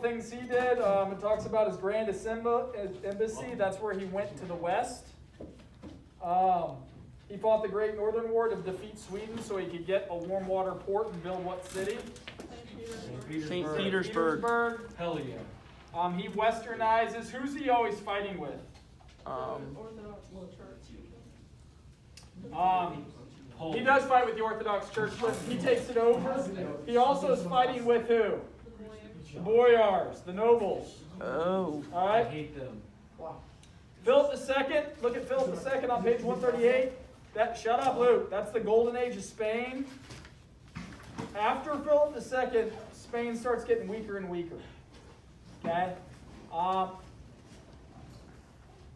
things he did. It talks about his grand embassy. That's where he went to the west. He fought the Great Northern War to defeat Sweden so he could get a warm water port and build what city? St. Petersburg. Hell yeah. He westernizes. Who's he always fighting with? He does fight with the Orthodox Church, but he takes it over. He also is fighting with who? The boyars, the nobles. Oh. All I right. hate them. Philip II. Look at Philip II on page 138. Shut up, Luke. That's the golden age of Spain. After Philip II, Spain starts getting weaker and weaker. Okay.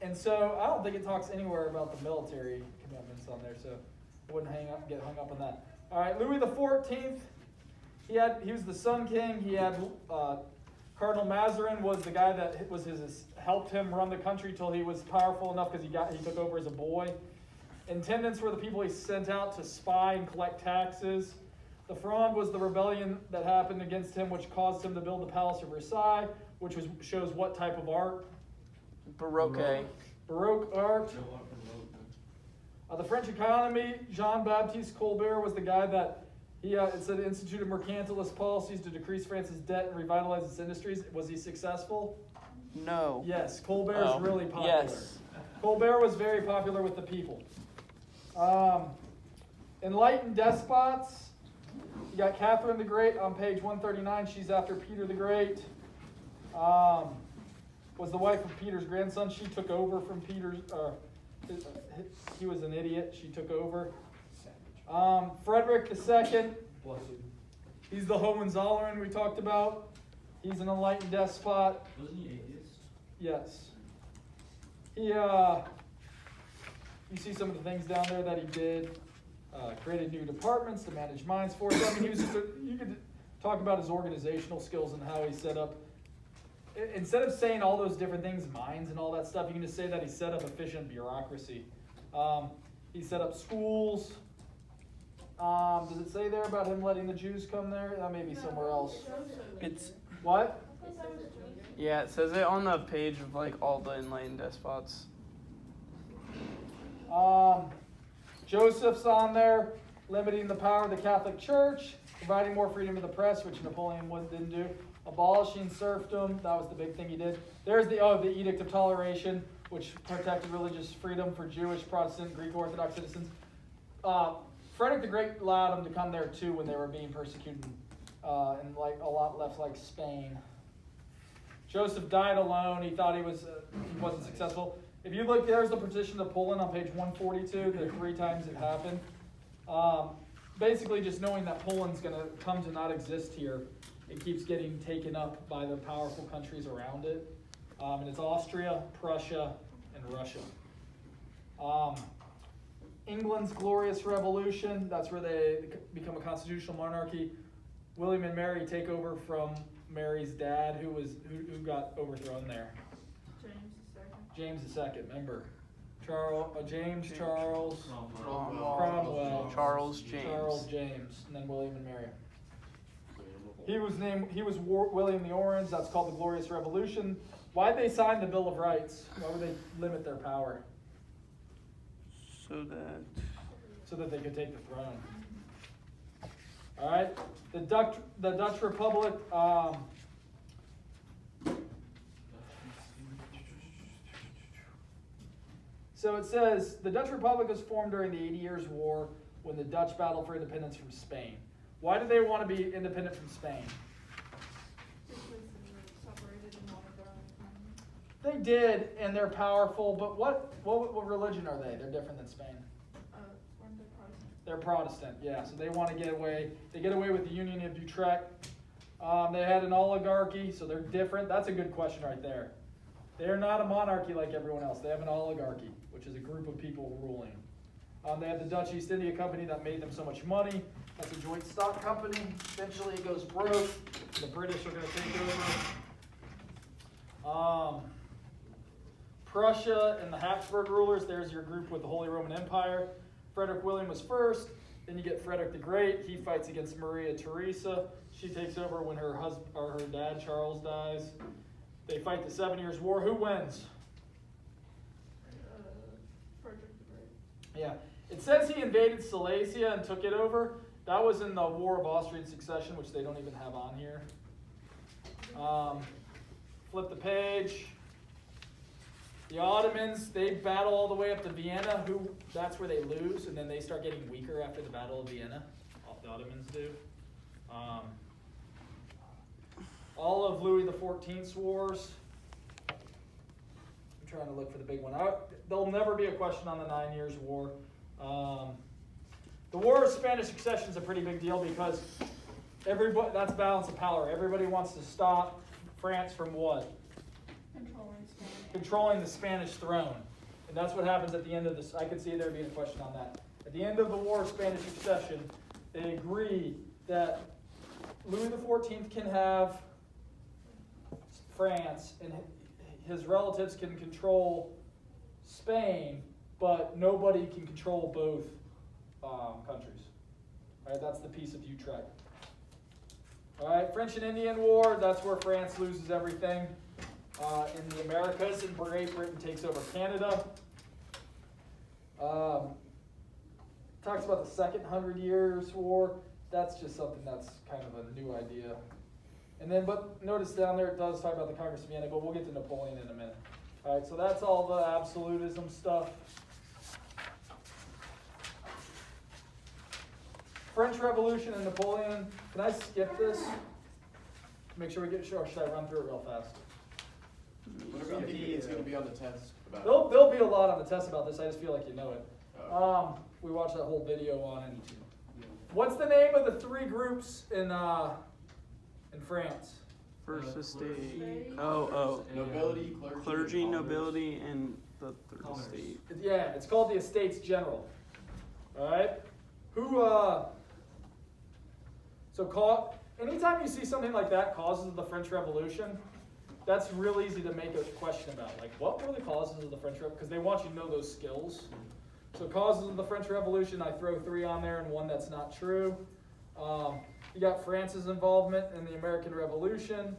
And so I don't think it talks anywhere about the military commitments on there, so I wouldn't get hung up on that. All right, Louis XIV. He was the Sun King. He had Cardinal Mazarin was the guy that helped him run the country till he was powerful enough because he took over as a boy. Intendants were the people he sent out to spy and collect taxes. The Fronde was the rebellion that happened against him, which caused him to build the Palace of Versailles, which shows what type of art? Baroque. Baroque art. The French economy, Jean-Baptiste Colbert was the guy that it said instituted mercantilist policies to decrease France's debt and revitalize its industries. Was he successful? No. Yes, Colbert is really popular. Yes. Colbert was very popular with the people. Enlightened despots. You got Catherine the Great on page 139. She's after Peter the Great. Was the wife of Peter's grandson. She took over from Peter's. He was an idiot. She took over. Frederick II. He's the Hohenzollern we talked about. He's an enlightened despot. Wasn't he atheist? Yes. You see some of the things down there that he did. Created new departments to manage mines for us. I mean, you could talk about his organizational skills and how he set up. Instead of saying all those different things, mines and all that stuff, you can just say that he set up efficient bureaucracy. He set up schools. Does it say there about him letting the Jews come there? That may be somewhere else. It's What? yeah. It says it on the page of like all the enlightened despots. Joseph's on there, limiting the power of the Catholic Church, providing more freedom to the press, which Napoleon didn't do. Abolishing serfdom, that was the big thing he did. There's the Edict of Toleration, which protected religious freedom for Jewish, Protestant, Greek Orthodox citizens. Frederick the Great allowed them to come there too when they were being persecuted, and like a lot left like Spain. Joseph died alone. He thought he wasn't successful. If you look, there's the partition of Poland on page 142, the 3 times it happened. Basically just knowing that Poland's going to come to not exist here. It keeps getting taken up by the powerful countries around it. And it's Austria, Prussia, and Russia. England's Glorious Revolution, that's where they become a constitutional monarchy. William and Mary take over from Mary's dad, who got overthrown there. James II, remember. James Charles Cromwell. Charles James. Charles James, and then William and Mary. He was William the Orange. That's called the Glorious Revolution. Why'd they sign the Bill of Rights? Why would they limit their power? So that they could take the throne. All right. The Dutch Republic. So it says the Dutch Republic was formed during the 80 Years' War when the Dutch battled for independence from Spain. Why did they want to be independent from Spain? They did, and they're powerful, but what religion are they? They're different than Spain. They're Protestant, yeah. So they want to get away. They get away with the Union of Utrecht. They had an oligarchy, so they're different. That's a good question right there. They're not a monarchy like everyone else. They have an oligarchy, which is a group of people ruling. They have the Dutch East India Company that made them so much money. That's a joint stock company. Eventually it goes broke. The British are going to take over. Prussia and the Habsburg rulers, there's your group with the Holy Roman Empire. Frederick William was first. Then you get Frederick the Great. He fights against Maria Theresa. She takes over when her husband or her dad Charles dies. They fight the 7 Years' War. Who wins? Frederick the Great. Yeah. It says he invaded Silesia and took it over. That was in the War of Austrian Succession, which they don't even have on here. Flip the page. The Ottomans, they battle all the way up to Vienna. That's where they lose, and then they start getting weaker after the Battle of Vienna. The Ottomans do. All of Louis XIV's wars. I'm trying to look for the big one. There'll never be a question on the 9 Years' War. The War of Spanish Succession is a pretty big deal because that's balance of power. Everybody wants to stop France from what? Controlling Spanish. Controlling the Spanish throne. And that's what happens at the end of this. I could see there being a question on that. At the end of the War of Spanish Succession, they agree that Louis XIV can have France and his relatives can control Spain, but nobody can control both countries. All right, that's the Peace of Utrecht. All right, French and Indian War, that's where France loses everything in the Americas, and Great Britain takes over Canada. Talks about the Second 100 Years' War. That's just something that's kind of a new idea. And then, but notice down there it does talk about the Congress of Vienna, but we'll get to Napoleon in a minute. All right, so that's all the absolutism stuff. French Revolution and Napoleon. Can I skip this? Make sure we get sure. Or should I run through it real fast? Whatever you think it's going to be on the test about. There'll be a lot on the test about this. I just feel like you know it. We watched that whole video on it. What's the name of the three groups in France? First estate. Estate. Nobility, Clergy, and nobility, and the third Commerce. estate. Yeah, it's called the Estates General. All right. Anytime you see something like that, causes of the French Revolution, that's real easy to make a question about. Like, what were the causes of the French Revolution? Because they want you to know those skills. So causes of the French Revolution, I throw 3 on there and one that's not true. You got France's involvement in the American Revolution.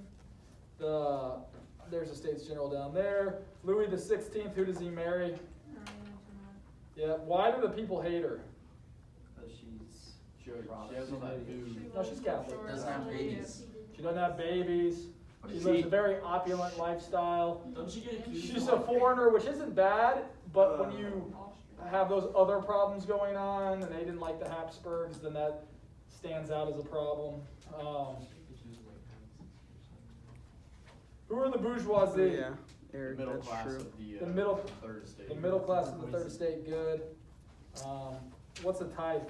There's a States General down there. Louis XVI, who does he marry? Yeah, why do the people hate her? Because she's She has all that food. No, she's Catholic. Doesn't have babies. She doesn't have babies. She She- lives a very opulent lifestyle. Don't she get accused She's of a foreigner, which isn't bad, but when you have those other problems going on, and they didn't like the Habsburgs, then that stands out as a problem. Who are the bourgeoisie? Yeah, The Eric, middle that's class true. of the, The middle- third estate. The middle class of the third estate, good. What's a tithe?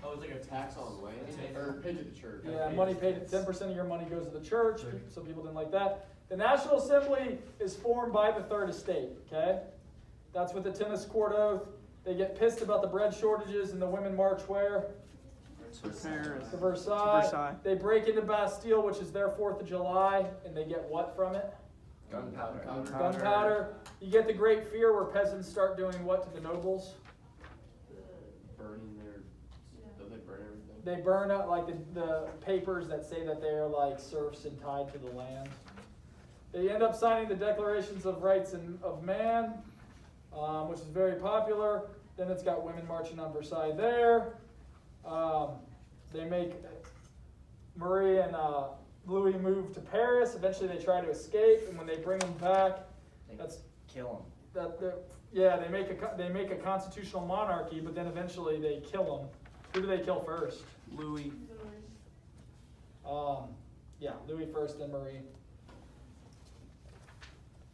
Oh, it's like a tax on land or paid to the church. Yeah, money paid, 10% of your money goes to the church. Some people didn't like that. The National Assembly is formed by the third estate, okay? That's with the tennis court oath. They get pissed about the bread shortages and the women march where? To Paris. To Versailles. To Versailles. They break into Bastille, which is their 4th of July, and they get what from it? Gunpowder. Gunpowder. You get the Great Fear where peasants start doing what to the nobles? Burning their, don't they burn everything? They burn up like the papers that say that they're like serfs and tied to the land. They end up signing the Declarations of Rights of Man, which is very popular. Then it's got women marching on Versailles there. They make Marie and Louis move to Paris. Eventually they try to escape, and when they bring them back, that's Kill they make a constitutional monarchy, but then eventually they kill them. Who do they kill first? Louis. Louis first, then Marie.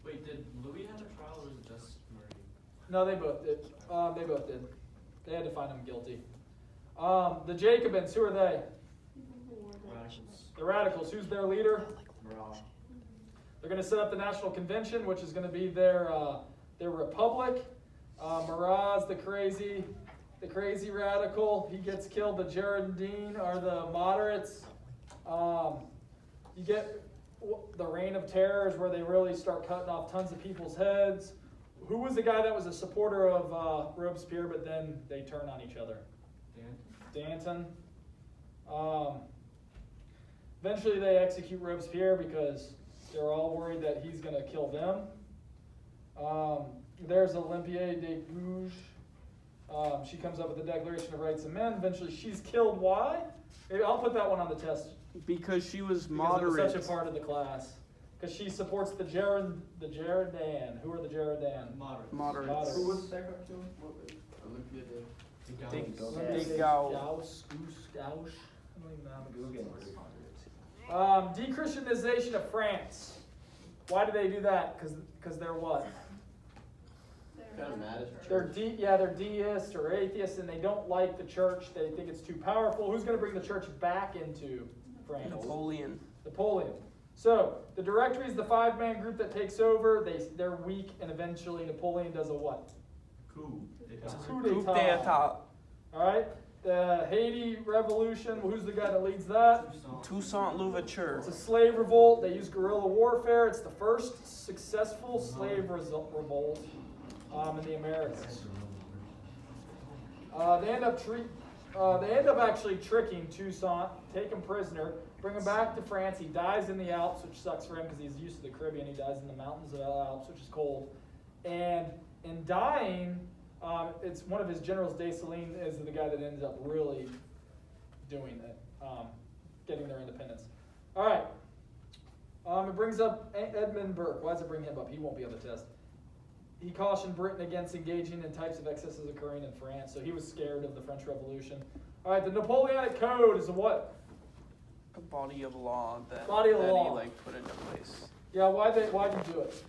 Wait, did Louis have a trial or was it just Marie? No, they both did. They had to find him guilty. The Jacobins, who are they? Radicals. The Radicals. Who's their leader? Marat. They're going to set up the National Convention, which is going to be their republic. Marat's the crazy radical. He gets killed. The Girondins are the moderates. You get the Reign of Terror is where they really start cutting off tons of people's heads. who was the guy that was a supporter of Robespierre, but then they turn on each other? Dan? Danton. Eventually they execute Robespierre because they're all worried that he's going to kill them. There's Olympier de Gouges. She comes up with the Declaration of Rights of Men. Eventually she's killed. Why? Maybe I'll put that one on the test. Because she was Because moderate. it was such a part of the class. Because she supports the Girondin. Who are the Girondin? Moderate. Moderates. Who was there? What was Olympia Day? Dig- Gauss. Dig- Gauss. I don't even know how to Dechristianization of France. Why do they do that? Because they're what? Kind of mad at the They're church. they're deists or atheists, and they don't like the church. They think it's too powerful. Who's going to bring the church back into France? Napoleon. Napoleon. So the Directory is the 5-man group that takes over. They're weak, and eventually Napoleon does a what? Coup. Coup Coup d'etat. d'etat. All right. The Haiti Revolution. Who's the guy that leads that? Toussaint Louverture. It's a slave revolt. They use guerrilla warfare. It's the first successful slave revolt in the Americas. They end up actually tricking Toussaint, take him prisoner, bring him back to France. He dies in the Alps, which sucks for him because he's used to the Caribbean. He dies in the mountains of the Alps, which is cold. And in dying, it's one of his generals, Dessalines, is the guy that ends up really doing it, getting their independence. All right. It brings up Edmund Burke. Why does it bring him up? He won't be on the test. He cautioned Britain against engaging in types of excesses occurring in France, so he was scared of the French Revolution. All right, the Napoleonic Code is a what? A body of law that, Body of that law. he put into place. Yeah, why'd you do it?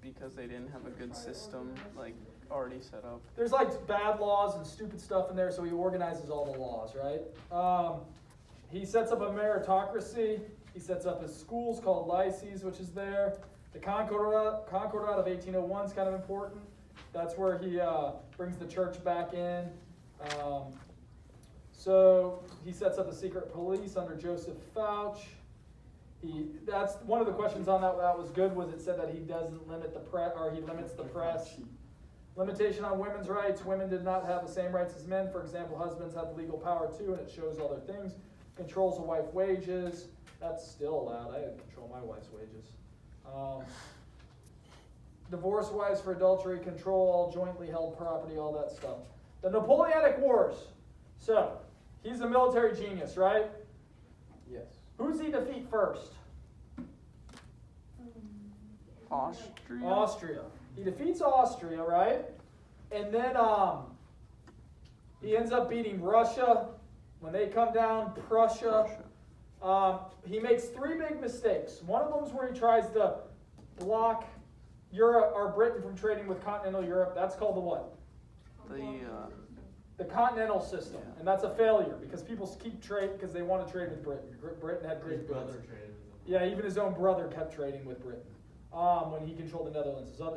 Because they didn't have a good system already set up. There's bad laws and stupid stuff in there, so he organizes all the laws, right? He sets up a meritocracy. He sets up his schools called lycees, which is there. The Concordat of 1801 is kind of important. That's where he brings the church back in. So he sets up the secret police under Joseph Fouch. That's one of the questions on that was good. Was it said that he doesn't limit the press, or he limits the press? Limitation on women's rights. Women did not have the same rights as men. For example, husbands have the legal power too, and it shows other things. Controls the wife's wages. That's still allowed. I control my wife's wages. Divorce wives for adultery, control all jointly held property, all that stuff. The Napoleonic Wars. So, he's a military genius, right? Yes. Who's he defeat first? Austria? Austria. He defeats Austria, right? And then he ends up beating Russia. When they come down, Prussia. He makes 3 big mistakes. One of them is where he tries to block Europe or Britain from trading with continental Europe. That's called the what? The continental system. Yeah. And that's a failure because people keep trade because they want to trade with Britain. Britain had great His brother goods. traded with him. Yeah, even his own brother kept trading with Britain when he controlled the Netherlands. That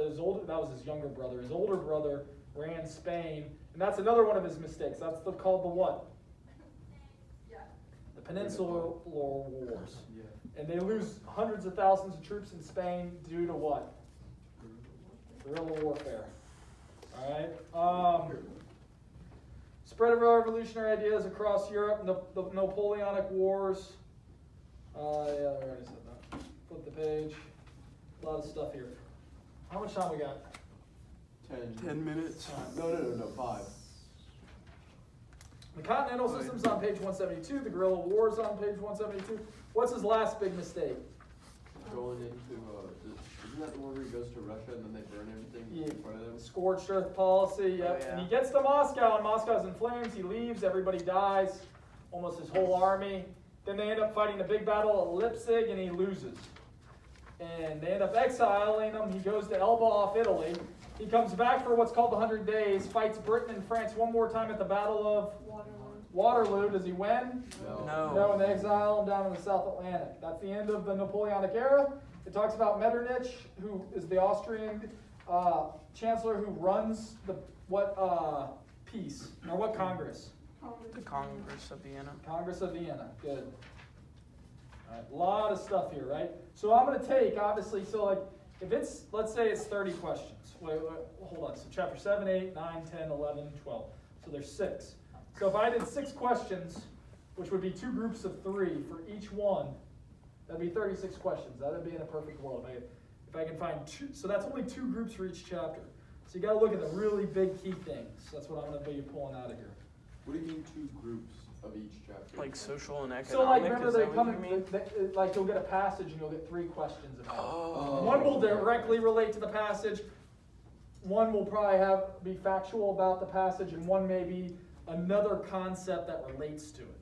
was his younger brother. His older brother ran Spain, and that's another one of his mistakes. That's called the what? The Peninsular Wars. Yeah. And they lose hundreds of thousands of troops in Spain due to what? Guerrilla warfare. All right. Spread of revolutionary ideas across Europe. The Napoleonic Wars. Yeah, I already said that. Flip the page. A lot of stuff here. How much time we got? 10 minutes. No, 5. The Continental System's on page 172. The Guerrilla Wars on page 172. What's his last big mistake? Going into, isn't that the one where he goes to Russia and then they burn everything Yeah. in front of them? Scorched earth policy. Yep. Oh, yeah. And he gets to Moscow, and Moscow's in flames. He leaves. Everybody dies. Almost his whole army. Then they end up fighting the big battle at Leipzig, and he loses. And they end up exiling him. He goes to Elba off Italy. He comes back for what's called the 100 Days, fights Britain and France one more time at the Battle of Waterloo. Does he win? No. No, and they exile him down in the South Atlantic. That's the end of the Napoleonic era. It talks about Metternich, who is the Austrian chancellor who runs peace, or what Congress? The Congress of Vienna. Congress of Vienna. Good. All right, a lot of stuff here, right? So I'm going to take, obviously, if it's, let's say it's 30 questions. Wait, hold on. So chapter 7, 8, 9, 10, 11, 12. So there's 6. So if I did 6 questions, which would be 2 groups of 3 for each one, that'd be 36 questions. That'd be in a perfect world. If I can find 2, so that's only 2 groups for each chapter. So you got to look at the really big key things. That's what I'm going to be pulling out of here. What do you mean 2 groups of each chapter? Like social and economic. So like, remember is they that come what you mean? like you'll get a passage and you'll get 3 questions about it. Oh. One will directly relate to the passage. One will probably be factual about the passage, and one may be another concept that relates to it.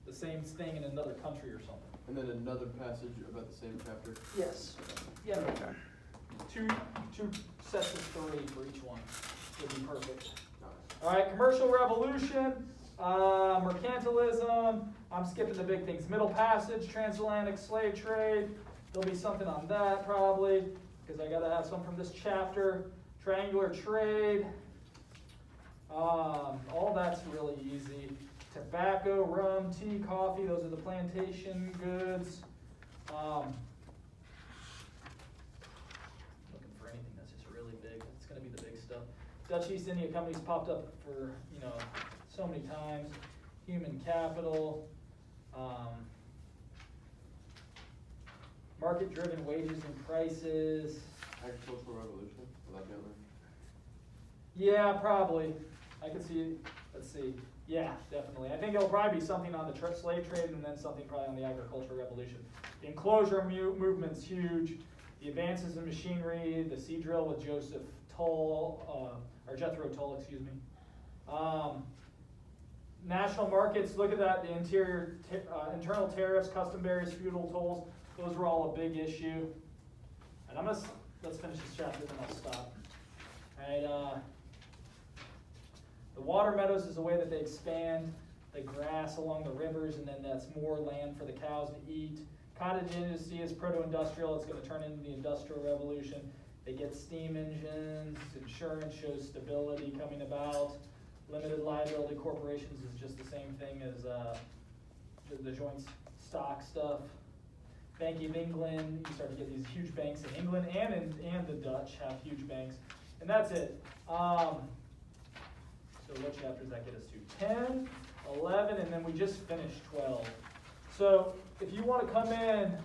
The same thing in another country or something. And then another passage about the same chapter? Yes. Yeah. Okay. Two sets of 3 for each one would be perfect. Nice. All right, commercial revolution, mercantilism. I'm skipping the big things. Middle Passage, transatlantic slave trade. There'll be something on that probably, because I got to have some from this chapter. Triangular trade. All that's really easy. Tobacco, rum, tea, coffee. Those are the plantation goods. Looking for anything that's just really big. It's going to be the big stuff. Dutch East India Company's popped up for, so many times. Human capital. Market-driven wages and prices. Agricultural revolution? Will that be on there? Yeah, probably. I could see, let's see. Yeah, definitely. I think it'll probably be something on the slave trade and then something probably on the agricultural revolution. The enclosure movement's huge. The advances in machinery, the sea drill with Jethro Tull, excuse me. National markets, look at that, the internal tariffs, custom barriers, feudal tolls, those were all a big issue. And let's finish this chapter, then I'll stop. All right, the water meadows is the way that they expand the grass along the rivers, and then that's more land for the cows to eat. Cottage industry is proto-industrial. It's going to turn into the industrial revolution. They get steam engines. Insurance shows stability coming about. Limited liability corporations is just the same thing as the joint stock stuff. Bank of England, you start to get these huge banks in England and the Dutch have huge banks. And that's it. So what chapter does that get us to? 10, 11, and then we just finished 12. So if you want to come in